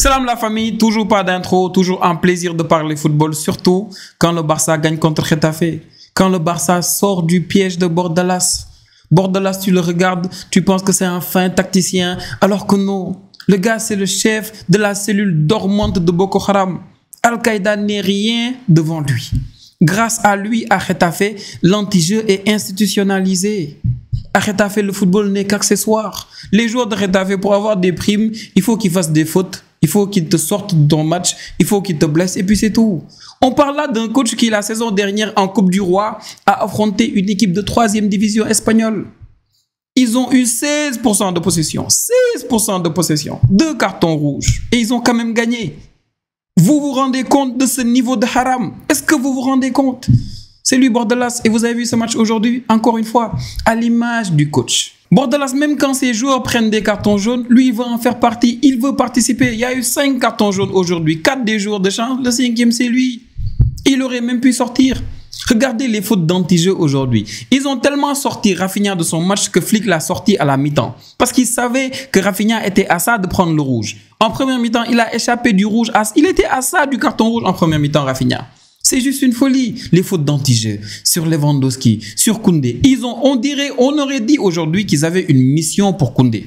Salam la famille, toujours pas d'intro, toujours un plaisir de parler football, surtout quand le Barça gagne contre Getafe, quand le Barça sort du piège de Bordalas. Bordalas, tu le regardes, tu penses que c'est un fin tacticien, alors que non. Le gars, c'est le chef de la cellule dormante de Boko Haram. Al-Qaïda n'est rien devant lui. Grâce à lui, à Getafe, l'anti-jeu est institutionnalisé. À Getafe, le football n'est qu'accessoire. Les joueurs de Getafe, pour avoir des primes, il faut qu'ils fassent des fautes. Il faut qu'ils te sortent de ton match. Il faut qu'ils te blessent. Et puis c'est tout. On parle là d'un coach qui, la saison dernière, en Coupe du Roi, a affronté une équipe de 3e division espagnole. Ils ont eu 16% de possession. 16% de possession. 2 cartons rouges. Et ils ont quand même gagné. Vous vous rendez compte de ce niveau de haram? Est-ce que vous vous rendez compte? C'est lui, Bordalas. Et vous avez vu ce match aujourd'hui, encore une fois, à l'image du coach. Bordalas, même quand ses joueurs prennent des cartons jaunes, lui, il veut en faire partie. Il veut participer. Il y a eu 5 cartons jaunes aujourd'hui. 4 des joueurs de chance. Le 5e, c'est lui. Il aurait même pu sortir. Regardez les fautes d'anti-jeu aujourd'hui. Ils ont tellement sorti Rafinha de son match que Flick l'a sorti à la mi-temps. Parce qu'il savait que Rafinha était à ça de prendre le rouge. En première mi-temps, il a échappé du rouge. Il était à ça du carton rouge en première mi-temps, Rafinha. C'est juste une folie. Les fautes d'anti-jeu sur Lewandowski, sur Koundé. On aurait dit aujourd'hui qu'ils avaient une mission pour Koundé.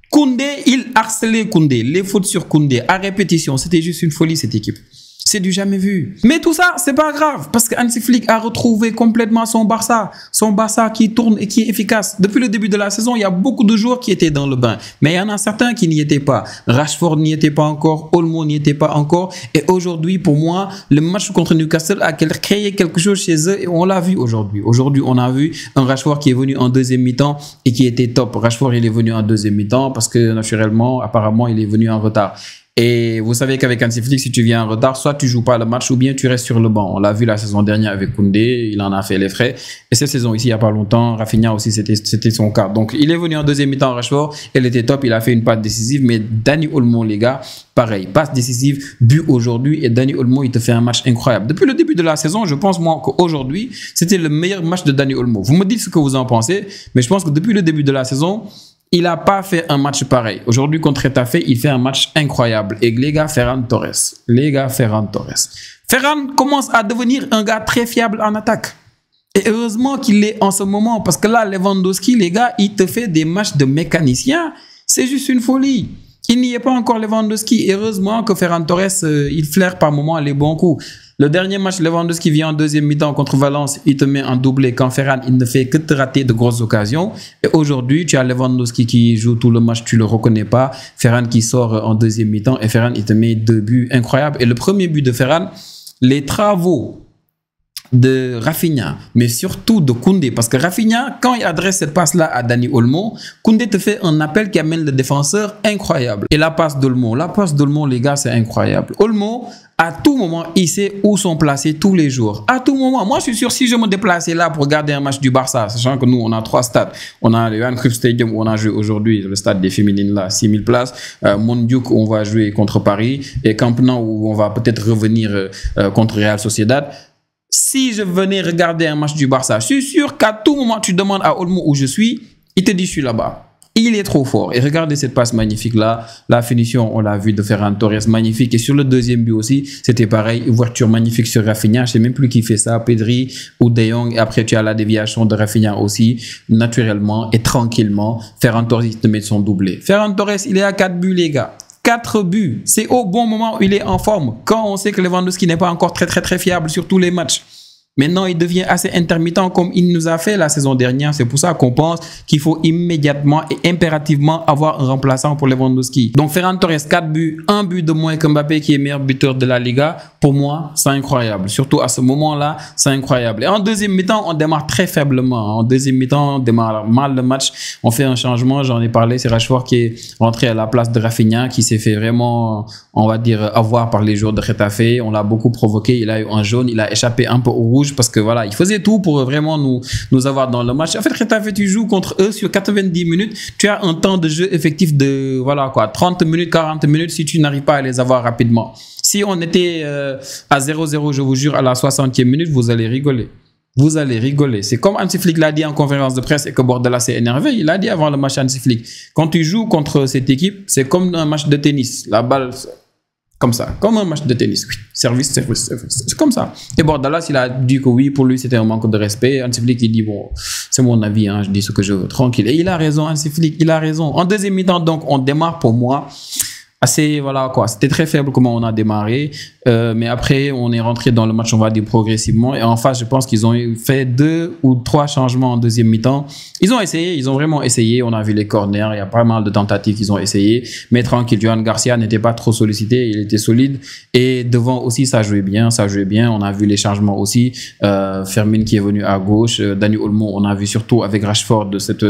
Koundé, il harcelait Koundé. Les fautes sur Koundé à répétition. C'était juste une folie, cette équipe. C'est du jamais vu. Mais tout ça, c'est pas grave. Parce que Hansi Flick a retrouvé complètement son Barça. Son Barça qui tourne et qui est efficace. Depuis le début de la saison, il y a beaucoup de joueurs qui étaient dans le bain. Mais il y en a certains qui n'y étaient pas. Rashford n'y était pas encore. Olmo n'y était pas encore. Et aujourd'hui, pour moi, le match contre Newcastle a créé quelque chose chez eux. Et on l'a vu aujourd'hui. Aujourd'hui, on a vu un Rashford qui est venu en deuxième mi-temps et qui était top. Rashford, il est venu en deuxième mi-temps parce que naturellement, apparemment, il est venu en retard. Et vous savez qu'avec Hansi Flick, si tu viens en retard, soit tu joues pas le match ou bien tu restes sur le banc. On l'a vu la saison dernière avec Koundé, il en a fait les frais. Et cette saison ici, il y a pas longtemps, Rafinha aussi, c'était son cas. Donc, il est venu en deuxième mi-temps, Rashford, il était top, il a fait une passe décisive. Mais Dani Olmo, les gars, pareil, passe décisive, but aujourd'hui. Et Dani Olmo, il te fait un match incroyable. Depuis le début de la saison, je pense, moi, qu'aujourd'hui, c'était le meilleur match de Dani Olmo. Vous me dites ce que vous en pensez, mais je pense que depuis le début de la saison, il n'a pas fait un match pareil. Aujourd'hui, contre Getafe, il fait un match incroyable. Et les gars, Ferran Torres. Ferran commence à devenir un gars très fiable en attaque. Et heureusement qu'il est en ce moment. Parce que là, Lewandowski, les gars, il te fait des matchs de mécanicien. C'est juste une folie. Il n'y est pas encore Lewandowski. Et heureusement que Ferran Torres, il flaire par moments les bons coups. Le dernier match, Lewandowski vient en deuxième mi-temps contre Valence, il te met un doublé quand Ferran, il ne fait que te rater de grosses occasions. Et aujourd'hui, tu as Lewandowski qui joue tout le match, tu le reconnais pas. Ferran qui sort en deuxième mi-temps et Ferran, il te met 2 buts incroyables. Et le premier but de Ferran, les travaux de Rafinha, mais surtout de Koundé, parce que Rafinha, quand il adresse cette passe-là à Dani Olmo, Koundé te fait un appel qui amène le défenseur incroyable. Et la passe d'Olmo, les gars, c'est incroyable. Olmo, à tout moment, il sait où sont placés tous les jours. À tout moment. Moi, je suis sûr, si je me déplaçais là pour regarder un match du Barça, sachant que nous, on a 3 stades. On a le Johan Cruyff Stadium où on a joué aujourd'hui, le stade des féminines là, 6000 places. Montjuic où on va jouer contre Paris. Et Camp Nou où on va peut-être revenir contre Real Sociedad. Si je venais regarder un match du Barça, je suis sûr qu'à tout moment, tu demandes à Olmo où je suis, il te dit je suis là-bas. Il est trop fort. Et regardez cette passe magnifique là. La finition, on l'a vu de Ferran Torres, magnifique. Et sur le deuxième but aussi, c'était pareil. Ouverture magnifique sur Rafinha. Je sais même plus qui fait ça, Pedri ou De Jong. Et après, tu as la déviation de Rafinha aussi, naturellement et tranquillement. Ferran Torres, il te met son doublé. Ferran Torres, il est à 4 buts, les gars. 4 buts. C'est au bon moment où il est en forme. Quand on sait que Lewandowski n'est pas encore très fiable sur tous les matchs. Maintenant, il devient assez intermittent comme il nous a fait la saison dernière. C'est pour ça qu'on pense qu'il faut immédiatement et impérativement avoir un remplaçant pour Lewandowski. Donc, Ferran Torres, 4 buts, 1 but de moins que Mbappé qui est meilleur buteur de la Liga. Pour moi, c'est incroyable. Surtout à ce moment-là, c'est incroyable. Et en deuxième mi-temps, on démarre très faiblement. En deuxième mi-temps, on démarre mal le match. On fait un changement, j'en ai parlé. C'est Rashford qui est rentré à la place de Rafinha qui s'est fait vraiment, on va dire, avoir par les joueurs de Getafe. On l'a beaucoup provoqué. Il a eu un jaune. Il a échappé un peu au rouge. Parce que voilà, il faisait tout pour vraiment nous avoir dans le match. En fait, Getafe, tu joues contre eux sur 90 minutes. Tu as un temps de jeu effectif de, voilà quoi, 30 minutes, 40 minutes si tu n'arrives pas à les avoir rapidement. Si on était à 0-0, je vous jure, à la 60e minute, vous allez rigoler. Vous allez rigoler. C'est comme Hansi Flick l'a dit en conférence de presse et que Bordalas s'est énervé. Il a dit avant le match Hansi Flick. Quand tu joues contre cette équipe, c'est comme un match de tennis. La balle Comme ça, comme un match de tennis. Oui. Service. C'est comme ça. Et Bordalas, il a dit que oui, pour lui, c'était un manque de respect. Hansi Flick, il dit, bon, c'est mon avis, hein, je dis ce que je veux, tranquille. Et il a raison, Hansi Flick, il a raison. En deuxième mi-temps, donc, on démarre pour moi. Assez, voilà quoi, c'était très faible comment on a démarré, mais après on est rentré dans le match, on va dire progressivement, et en face je pense qu'ils ont fait 2 ou 3 changements en deuxième mi-temps. Ils ont essayé, ils ont vraiment essayé, on a vu les corners, il y a pas mal de tentatives qu'ils ont essayé, mais tranquille, Johan Garcia n'était pas trop sollicité, il était solide, et devant aussi ça jouait bien, on a vu les changements aussi, Fermin qui est venu à gauche, Dani Olmo, on a vu surtout avec Rashford de cette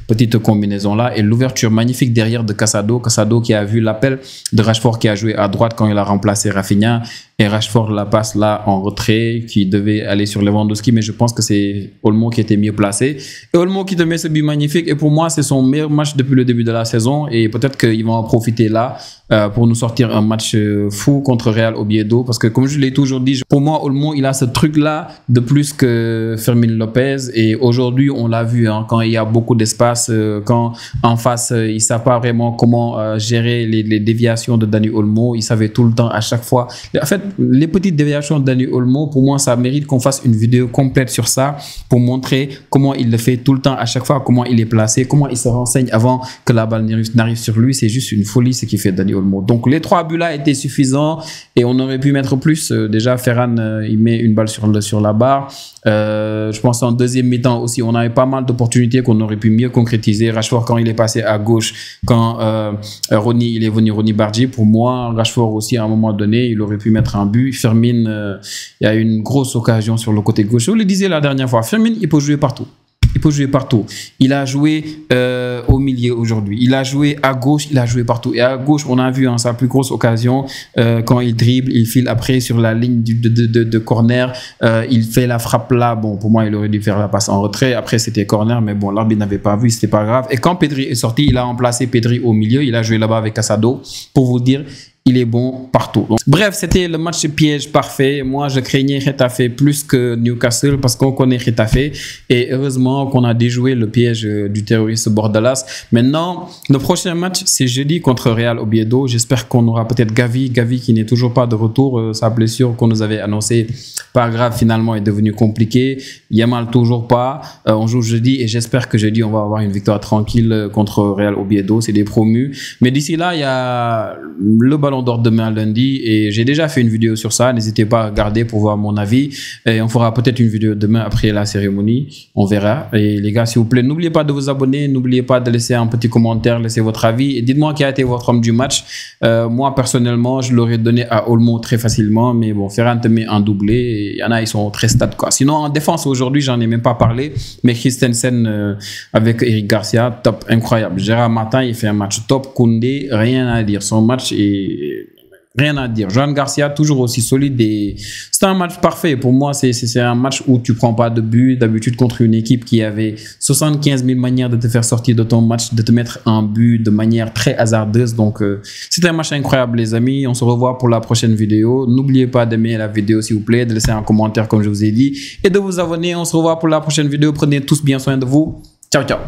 petite combinaison là, et l'ouverture magnifique derrière de Casado qui a vu l'appel de Rashford qui a joué à droite quand il a remplacé Rafinha, et Rashford la passe là en retrait qui devait aller sur Lewandowski, mais je pense que c'est Olmo qui était mieux placé, et Olmo qui te met ce but magnifique, et pour moi c'est son meilleur match depuis le début de la saison, et peut-être qu'ils vont en profiter là pour nous sortir un match fou contre Real Oviedo, parce que comme je l'ai toujours dit, pour moi Olmo il a ce truc là de plus que Fermin Lopez, et aujourd'hui on l'a vu, hein, quand il y a beaucoup d'espace, quand en face il ne savent pas vraiment comment gérer les déviations de Dani Olmo, il savait tout le temps à chaque fois. En fait, les petites déviations de Dani Olmo, pour moi ça mérite qu'on fasse une vidéo complète sur ça pour montrer comment il le fait tout le temps à chaque fois, comment il est placé, comment il se renseigne avant que la balle n'arrive sur lui. C'est juste une folie ce qu'il fait Dani Olmo. Donc les 3 buts là étaient suffisants, et on aurait pu mettre plus. Déjà Ferran il met une balle sur la barre. Je pense en deuxième mi-temps aussi on avait pas mal d'opportunités qu'on aurait pu mieux concrétiser. Rashford quand il est passé à gauche, quand Ronny il est venu, Ronny Bardi, pour moi Rashford aussi à un moment donné il aurait pu mettre un but. Fermin il y a une grosse occasion sur le côté gauche. Je vous le disais la dernière fois, Fermin il peut jouer partout. Il peut jouer partout. Il a joué au milieu aujourd'hui. Il a joué à gauche, il a joué partout. Et à gauche, on a vu hein, sa plus grosse occasion quand il dribble, il file après sur la ligne de corner. Il fait la frappe là. Bon, pour moi, il aurait dû faire la passe en retrait. Après, c'était corner, mais bon, l'arbitre n'avait pas vu, c'était pas grave. Et quand Pedri est sorti, il a remplacé Pedri au milieu. Il a joué là-bas avec Casado pour vous dire. Il est bon partout. Donc, bref, c'était le match piège parfait. Moi, je craignais Getafe plus que Newcastle parce qu'on connaît Getafe. Et heureusement qu'on a déjoué le piège du terroriste Bordalas. Maintenant, le prochain match, c'est jeudi contre Real Oviedo. J'espère qu'on aura peut-être Gavi qui n'est toujours pas de retour. Sa blessure qu'on nous avait annoncée, pas grave, finalement est devenue compliquée. Yamal toujours pas. On joue jeudi et j'espère que jeudi, on va avoir une victoire tranquille contre Real Oviedo. C'est des promus. Mais d'ici là, il y a le ballon d'or demain lundi, et j'ai déjà fait une vidéo sur ça. N'hésitez pas à regarder pour voir mon avis, et on fera peut-être une vidéo demain après la cérémonie, on verra. Et les gars, s'il vous plaît, n'oubliez pas de vous abonner, n'oubliez pas de laisser un petit commentaire, laissez votre avis et dites-moi qui a été votre homme du match. Moi personnellement je l'aurais donné à Olmo très facilement, mais bon, Ferran te met un doublé, il y en a ils sont très stats quoi. Sinon en défense aujourd'hui j'en ai même pas parlé, mais Christensen avec Eric Garcia, top, incroyable. Gérard Martin il fait un match top. Koundé, rien à dire, son match est rien à dire. Johan Garcia, toujours aussi solide, et c'est un match parfait. Pour moi, c'est un match où tu prends pas de but. D'habitude, contre une équipe qui avait 75 000 manières de te faire sortir de ton match, de te mettre un but de manière très hasardeuse. Donc, c'est un match incroyable, les amis. On se revoit pour la prochaine vidéo. N'oubliez pas d'aimer la vidéo, s'il vous plaît, de laisser un commentaire, comme je vous ai dit, et de vous abonner. On se revoit pour la prochaine vidéo. Prenez tous bien soin de vous. Ciao, ciao.